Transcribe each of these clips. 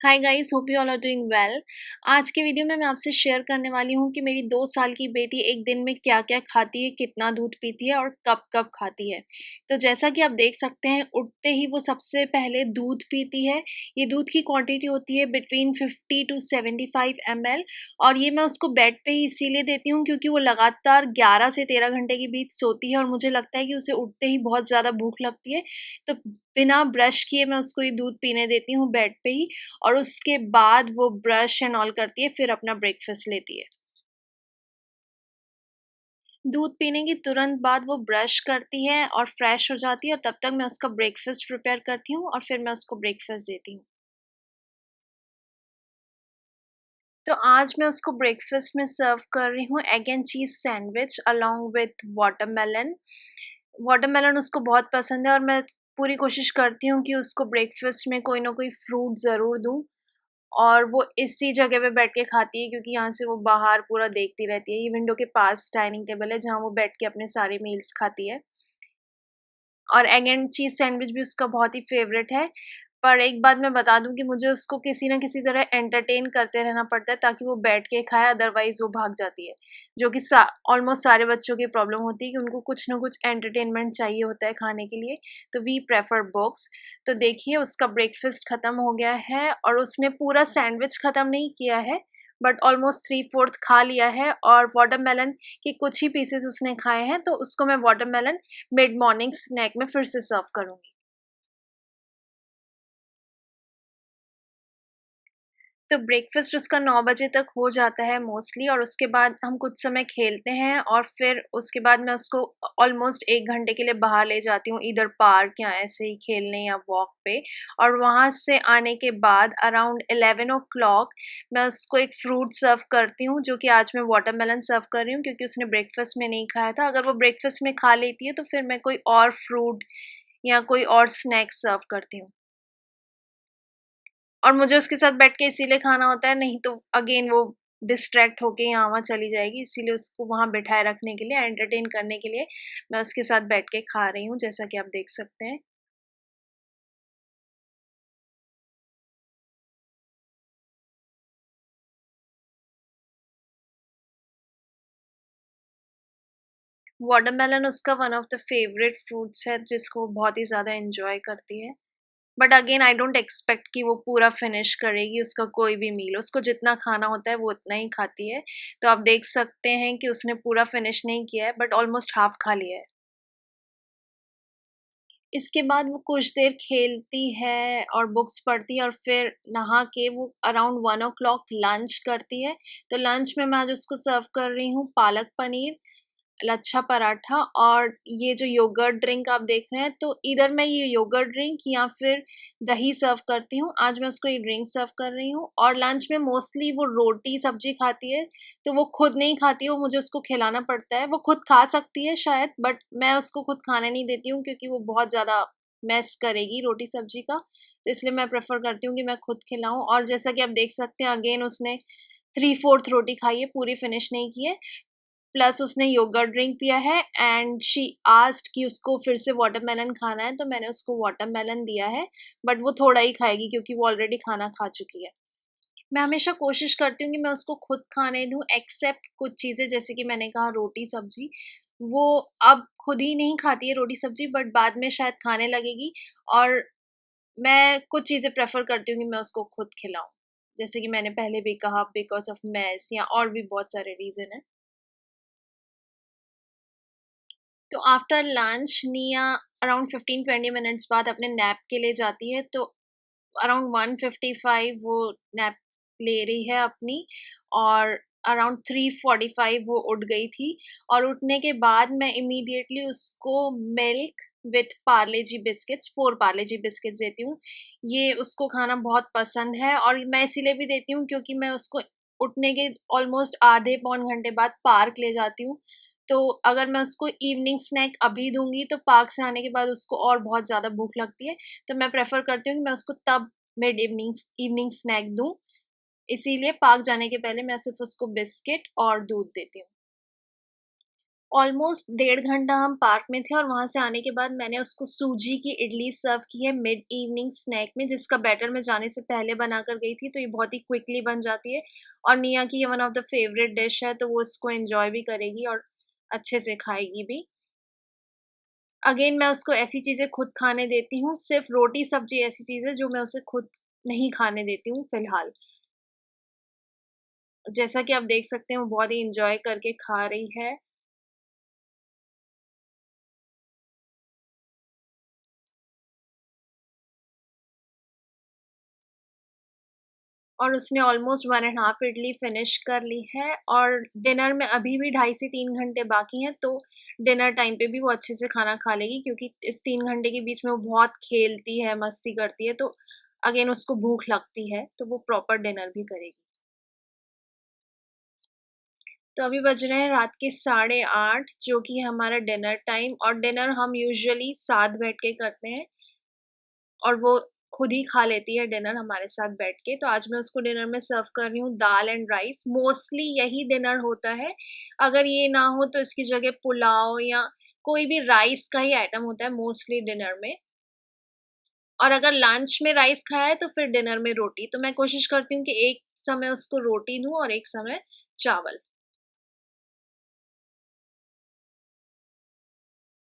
Hi guys, hope you all are doing well. आज के video में मैं आपसे शेयर करने वाली हूँ कि मेरी 2 साल की बेटी एक दिन में क्या-क्या खाती है, कितना दूध पीती है और कब-कब खाती है। तो जैसा कि आप देख सकते हैं, उठते ही वो सबसे पहले दूध पीती है। ये दूध की क्वांटिटी होती है बिटवीन 50 टू 75 ml और ये मैं उसको बेड पे ही इसीलिए देती हूँ क्योंकि वो लगातार 11 से 13 घंटे के बीच सोती है और मुझे लगता है कि उसे उठते ही बहुत ज़्यादा भूख लगती है। तो बिना ब्रश किए मैं उसको ये दूध पीने देती हूँ बेड पे ही। और उसके बाद वो ब्रश एंड ऑल करती है, फिर अपना ब्रेकफ़ास्ट लेती है। दूध पीने के तुरंत बाद वो ब्रश करती है और फ्रेश हो जाती है और तब तक मैं उसका ब्रेकफ़ास्ट प्रिपेयर करती हूँ और फिर मैं उसको ब्रेकफ़ास्ट देती हूँ। तो आज मैं उसको ब्रेकफ़ास्ट में सर्व कर रही हूँ egg and cheese sandwich along with watermelon. Watermelon उसको बहुत पसंद है और मैं पूरी कोशिश करती हूँ कि उसको ब्रेकफ़ास्ट में कोई ना कोई फ्रूट ज़रूर दूँ। और वो इसी जगह पे बैठ के खाती है क्योंकि यहाँ से वो बाहर पूरा देखती रहती है। ये विंडो के पास डाइनिंग टेबल है जहाँ वो बैठ के अपने सारे मील्स खाती है। और एग एंड चीज़ सैंडविच भी उसका बहुत ही फ़ेवरेट है। पर एक बात मैं बता दूँ कि मुझे उसको किसी न किसी तरह एंटरटेन करते रहना पड़ता है ताकि वो बैठ के खाए, अदरवाइज़ वो भाग जाती है। जो कि सा ऑलमोस्ट सारे बच्चों की प्रॉब्लम होती है कि उनको कुछ न कुछ एंटरटेनमेंट चाहिए होता है खाने के लिए, तो वी प्रेफर बुक्स। तो देखिए उसका ब्रेकफ़ास्ट ख़त्म हो गया है और उसने पूरा सैंडविच ख़त्म नहीं किया है, बट ऑलमोस्ट 3/4 खा लिया है और वाटरमेलन के कुछ ही पीसेस उसने खाए हैं, तो उसको मैं वाटरमेलन मिड मॉर्निंग स्नैक में फिर से सर्व करूँगी। तो ब्रेकफ़ास्ट उसका 9 बजे तक हो जाता है मोस्टली और उसके बाद हम कुछ समय खेलते हैं और फिर उसके बाद मैं उसको ऑलमोस्ट 1 घंटे के लिए बाहर ले जाती हूँ, ईदर पार्क या ऐसे ही खेलने या वॉक पे। और वहाँ से आने के बाद अराउंड 11 ओ क्लॉक मैं उसको एक फ्रूट सर्व करती हूँ, जो कि आज मैं वाटरमेलन सर्व कर रही हूँ क्योंकि उसने ब्रेकफ़ास्ट में नहीं खाया था। अगर वो ब्रेकफ़ास्ट में खा लेती है तो फिर मैं कोई और फ्रूट या कोई और स्नैक्स सर्व करती हूँ। और मुझे उसके साथ बैठ के इसीलिए खाना होता है, नहीं तो अगेन वो डिस्ट्रैक्ट होके यहाँ-वहाँ चली जाएगी, इसीलिए उसको वहाँ बिठाए रखने के लिए, एंटरटेन करने के लिए मैं उसके साथ बैठ के खा रही हूँ, जैसा कि आप देख सकते हैं। वाटरमेलन उसका one of the favourite fruits है, जिसको वो बहुत ही ज़्यादा एन्जॉय करती है। But again I don't expect कि वो पूरा फिनिश करेगी उसका कोई भी मील, उसको जितना खाना होता है वो उतना ही खाती है। तो आप देख सकते हैं कि उसने पूरा फिनिश नहीं किया है, बट ऑलमोस्ट हाफ खा लिया है। इसके बाद वो कुछ देर खेलती है और बुक्स पढ़ती है और फिर नहा के वो अराउंड 1 ओ क्लॉक लंच करती है। तो लंच में मैं आज उसको सर्व कर रही हूँ पालक पनीर, लच्छा पराठा और ये जो योगर्ट ड्रिंक आप देख रहे हैं, तो इधर मैं ये योगर्ट ड्रिंक या फिर दही सर्व करती हूँ। आज मैं उसको ये ड्रिंक सर्व कर रही हूँ और लंच में मोस्टली वो रोटी सब्ज़ी खाती है, तो वो खुद नहीं खाती है, वो मुझे उसको खिलाना पड़ता है। वो खुद खा सकती है शायद, बट मैं उसको खुद खाने नहीं देती हूँ क्योंकि वो बहुत ज़्यादा मेस करेगी रोटी सब्ज़ी का, तो इसलिए मैं प्रेफ़र करती हूँ कि मैं खुद खिलाऊँ। और जैसा कि आप देख सकते हैं अगेन उसने 3/4 रोटी खाई है, पूरी फिनिश नहीं की है। प्लस उसने योगर्ट ड्रिंक पिया है एंड शी आस्क्ड कि उसको फिर से वाटरमेलन खाना है, तो मैंने उसको वाटरमेलन दिया है, बट वो थोड़ा ही खाएगी क्योंकि वो ऑलरेडी खाना खा चुकी है। मैं हमेशा कोशिश करती हूँ कि मैं उसको खुद खाने दूँ एक्सेप्ट कुछ चीज़ें, जैसे कि मैंने कहा रोटी-सब्ज़ी, वो अब खुद ही नहीं खाती है रोटी-सब्ज़ी, बट बाद में शायद खाने लगेगी और मैं कुछ चीज़ें प्रेफ़र करती हूँ कि मैं उसको खुद खिलाऊँ। जैसे कि मैंने पहले भी कहा, बिकॉज़ ऑफ मेस या और भी बहुत सारे रीज़न हैं। तो आफ्टर लंच निया अराउंड 15-20 मिनट्स बाद अपने नैप के लिए जाती है, तो अराउंड 1:55 वो नैप ले रही है अपनी और अराउंड 3:45 वो उठ गई थी और उठने के बाद मैं इमीडिएटली उसको milk with Parle G biscuits 4 Parle G biscuits देती हूँ। ये उसको खाना बहुत पसंद है और मैं इसीलिए भी देती हूँ क्योंकि मैं उसको उठने के ऑलमोस्ट आधे पौन घंटे बाद पार्क ले जाती हूँ। तो अगर मैं उसको इवनिंग स्नैक अभी दूँगी तो पार्क से आने के बाद उसको और बहुत ज़्यादा भूख लगती है। तो मैं प्रेफ़र करती हूँ कि मैं उसको तब मिड इवनिंग इवनिंग स्नैक दूँ, इसीलिए पार्क जाने के पहले मैं सिर्फ़ उसको बिस्किट और दूध देती हूँ। ऑलमोस्ट 1.5 घंटा हम पार्क में थे और वहाँ से आने के बाद मैंने उसको सूजी की इडली सर्व की है मिड इवनिंग स्नैक में, जिसका बैटर मैं जाने से पहले बनाकर गई थी, तो ये बहुत ही क्विकली बन जाती है और निया की ये one of the favourite dish है, तो वो इसको एन्जॉय भी करेगी और अच्छे से खाएगी भी। अगेन मैं उसको ऐसी चीज़ें खुद खाने देती हूँ, सिर्फ़ रोटी-सब्ज़ी ऐसी चीज़ है जो मैं उसे खुद नहीं खाने देती हूँ फ़िलहाल। जैसा कि आप देख सकते हैं वो बहुत ही एन्जॉय करके खा रही है। और उसने almost 1 and half idli finish कर ली है और डिनर में अभी भी 2.5 से 3 घंटे बाकी हैं, तो डिनर टाइम पे भी वो अच्छे से खाना खा लेगी क्योंकि इस 3 घंटे के बीच में वो बहुत खेलती है, मस्ती करती है, तो अगेन उसको भूख लगती है, तो वो प्रॉपर डिनर भी करेगी। तो अभी बज रहे हैं रात के 8:30 जो कि है हमारा डिनर टाइम और डिनर हम यूजुअली साथ बैठ के करते हैं और वो खुद ही खा लेती है डिनर हमारे साथ बैठ के। तो आज मैं उसको डिनर में सर्व कर रही हूँ दाल एंड राइस, मोस्टली यही डिनर होता है। अगर ये ना हो तो इसकी जगह पुलाव या कोई भी राइस का ही आइटम होता है मोस्टली डिनर में। और अगर लंच में राइस खाया है तो फिर डिनर में रोटी। तो मैं कोशिश करती हूँ कि एक समय उसको रोटी दूँ और एक समय चावल।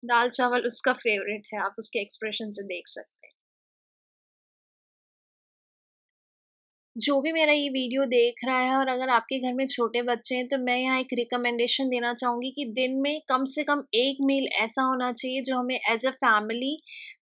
दाल-चावल उसका फ़ेवरेट है, आप उसके एक्सप्रेशन से देख सकते हैं। जो भी मेरा ये वीडियो देख रहा है और अगर आपके घर में छोटे बच्चे हैं, तो मैं यहाँ एक रिकमेंडेशन देना चाहूँगी कि दिन में कम से कम 1 मील ऐसा होना चाहिए जो हमें एज़ अ फैमिली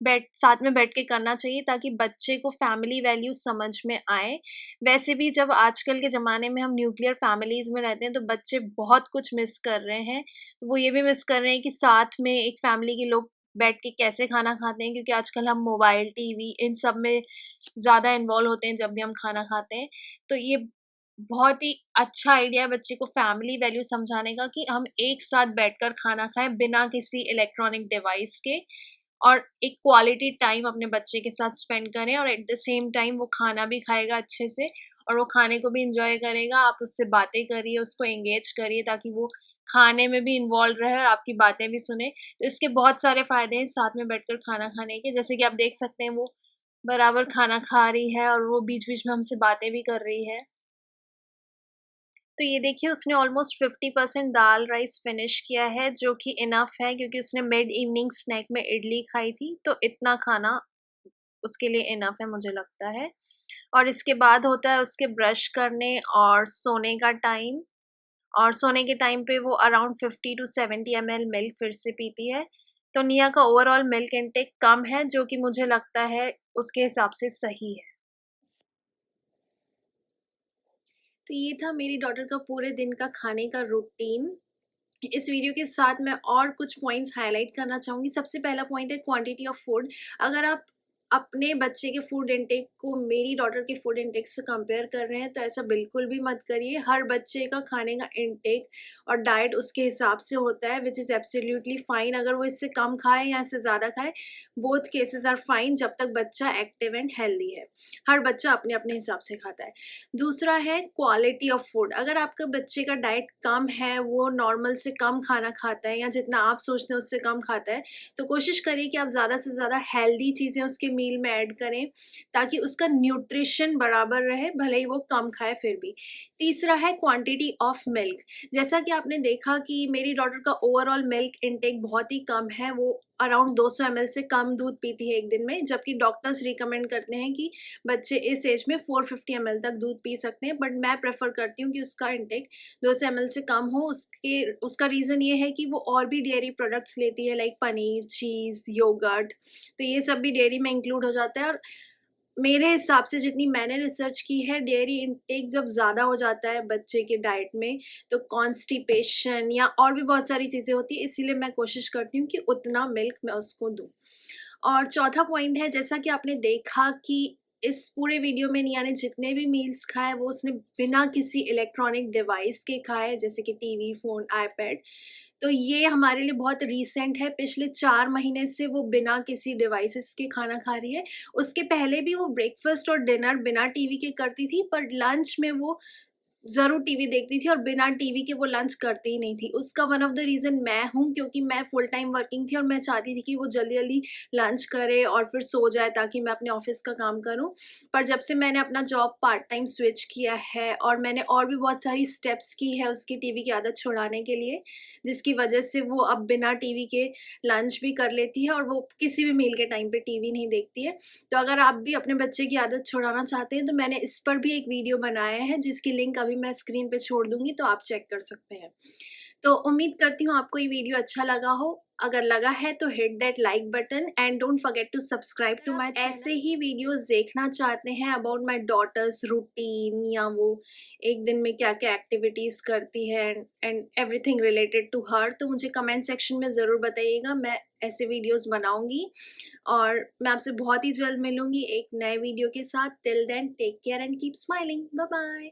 साथ में बैठ के करना चाहिए ताकि बच्चे को फैमिली वैल्यू समझ में आए। वैसे भी जब आजकल के ज़माने में हम न्यूक्लियर फैमिलीज़ में रहते हैं, तो बच्चे बहुत कुछ मिस कर रहे हैं। तो वो ये भी मिस कर रहे हैं कि साथ में एक फैमिली के लोग बैठ के कैसे खाना खाते हैं क्योंकि आजकल हम मोबाइल, टीवी इन सब में ज़्यादा इन्वॉल्व होते हैं जब भी हम खाना खाते हैं। तो ये बहुत ही अच्छा आइडिया है बच्चे को फैमिली वैल्यू समझाने का कि हम एक साथ बैठकर खाना खाएँ बिना किसी इलेक्ट्रॉनिक डिवाइस के और एक क्वालिटी टाइम अपने बच्चे के साथ स्पेंड करें और एट द सेम टाइम वो खाना भी खाएगा अच्छे से और वो खाने को भी एन्जॉय करेगा। आप उससे बातें करिए, उसको एंगेज करिए ताकि वो खाने में भी इन्वॉल्व रहे और आपकी बातें भी सुने। तो इसके बहुत सारे फ़ायदे हैं साथ में बैठकर खाना खाने के। जैसे कि आप देख सकते हैं वो बराबर खाना खा रही है और वो बीच-बीच में हमसे बातें भी कर रही है। तो ये देखिए उसने ऑलमोस्ट 50% दाल राइस फिनिश किया है जो कि इनफ है क्योंकि उसने मिड इवनिंग स्नैक में इडली खाई थी, तो इतना खाना उसके लिए इनफ है मुझे लगता है। और इसके बाद होता है उसके ब्रश करने और सोने का टाइम और सोने के टाइम पे वो अराउंड 50 टू 70 एमएल मिल्क फिर से पीती है। तो निया का ओवरऑल मिल्क इनटेक कम है जो कि मुझे लगता है उसके हिसाब से सही है। तो ये था मेरी डॉटर का पूरे दिन का खाने का रूटीन। इस वीडियो के साथ मैं और कुछ पॉइंट्स हाइलाइट करना चाहूँगी। सबसे पहला पॉइंट है क्वांटिटी ऑफ फूड। अगर आप अपने बच्चे के फूड इंटेक को मेरी डॉटर के फूड इंटेक से कंपेयर कर रहे हैं, तो ऐसा बिल्कुल भी मत करिए। हर बच्चे का खाने का इंटेक और डाइट उसके हिसाब से होता है, व्हिच इज़ एब्सोल्यूटली फाइन। अगर वो इससे कम खाए या इससे ज़्यादा खाए, बोथ केसेस आर फाइन जब तक बच्चा एक्टिव एंड हेल्दी है। हर बच्चा अपने-अपने हिसाब से खाता है। दूसरा है क्वालिटी ऑफ फूड। अगर आपके बच्चे का डाइट कम है, वो नॉर्मल से कम खाना खाता है या जितना आप सोचते हैं उससे कम खाता है, तो कोशिश करिए कि आप ज़्यादा से ज़्यादा हेल्दी चीज़ें उसके मील में ऐड करें, ताकि उसका न्यूट्रिशन बराबर रहे, भले ही वो कम खाए फिर भी। तीसरा है क्वांटिटी ऑफ मिल्क। जैसा कि आपने देखा कि मेरी डॉटर का ओवरऑल मिल्क इंटेक बहुत ही कम है, वो अराउंड 200 एमएल से कम दूध पीती है एक दिन में, जबकि डॉक्टर्स रिकमेंड करते हैं कि बच्चे इस एज में 450 एमएल तक दूध पी सकते हैं, बट मैं प्रेफ़र करती हूँ कि उसका इंटेक 200 एमएल से कम हो। उसका रीज़न ये है कि वो और भी डेयरी प्रोडक्ट्स लेती है लाइक पनीर, चीज़, योगर्ट, तो ये सब भी डेयरी में इंक्लूड हो जाता है और मेरे हिसाब से जितनी मैंने रिसर्च की है, डेयरी इंटेक जब ज़्यादा हो जाता है बच्चे के डाइट में, तो कॉन्स्टिपेशन या और भी बहुत सारी चीज़ें होती हैं, इसीलिए मैं कोशिश करती हूँ कि उतना मिल्क मैं उसको दूँ। और चौथा पॉइंट है, जैसा कि आपने देखा कि इस पूरे वीडियो में निया ने जितने भी मील्स खाए वो उसने बिना किसी इलेक्ट्रॉनिक डिवाइस के खाए, जैसे कि टीवी, फ़ोन, आईपैड। तो ये हमारे लिए बहुत रीसेंट है, पिछले 4 महीने से वो बिना किसी डिवाइसेस के खाना खा रही है। उसके पहले भी वो ब्रेकफ़ास्ट और डिनर बिना टीवी के करती थी, पर लंच में वो ज़रूर टीवी देखती थी और बिना टीवी के वो लंच करती ही नहीं थी। उसका वन ऑफ द रीज़न मैं हूँ, क्योंकि मैं फुल टाइम वर्किंग थी और मैं चाहती थी कि वो जल्दी-जल्दी लंच करे और फिर सो जाए ताकि मैं अपने ऑफ़िस का काम करूँ। पर जब से मैंने अपना जॉब पार्ट टाइम स्विच किया है और मैंने और भी बहुत सारी स्टेप्स की है उसकी टीवी की आदत छुड़ाने के लिए, जिसकी वज़ह से वो अब बिना टीवी के लंच भी कर लेती है और वो किसी भी मील के टाइम पे टीवी नहीं देखती है। तो अगर आप भी अपने बच्चे की आदत छुड़ाना चाहते हैं तो मैंने इस पर भी एक वीडियो बनाया है जिसकी लिंक अभी मैं स्क्रीन पे छोड़ दूँगी, तो आप चेक कर सकते हैं। तो उम्मीद करती हूँ आपको ये वीडियो अच्छा लगा हो। अगर लगा है तो hit that like button and don't forget to subscribe to my channel. ऐसे ही वीडियोज़ देखना चाहते हैं अबाउट माय डॉटर्स रूटीन, या वो एक दिन में क्या-क्या एक्टिविटीज़ करती है and everything related to her, तो मुझे कमेंट सेक्शन में ज़रूर बताइएगा। मैं ऐसे वीडियोज़ बनाऊँगी और मैं आपसे बहुत ही जल्द मिलूँगी एक नए वीडियो के साथ। Till then take care and keep smiling. Bye bye.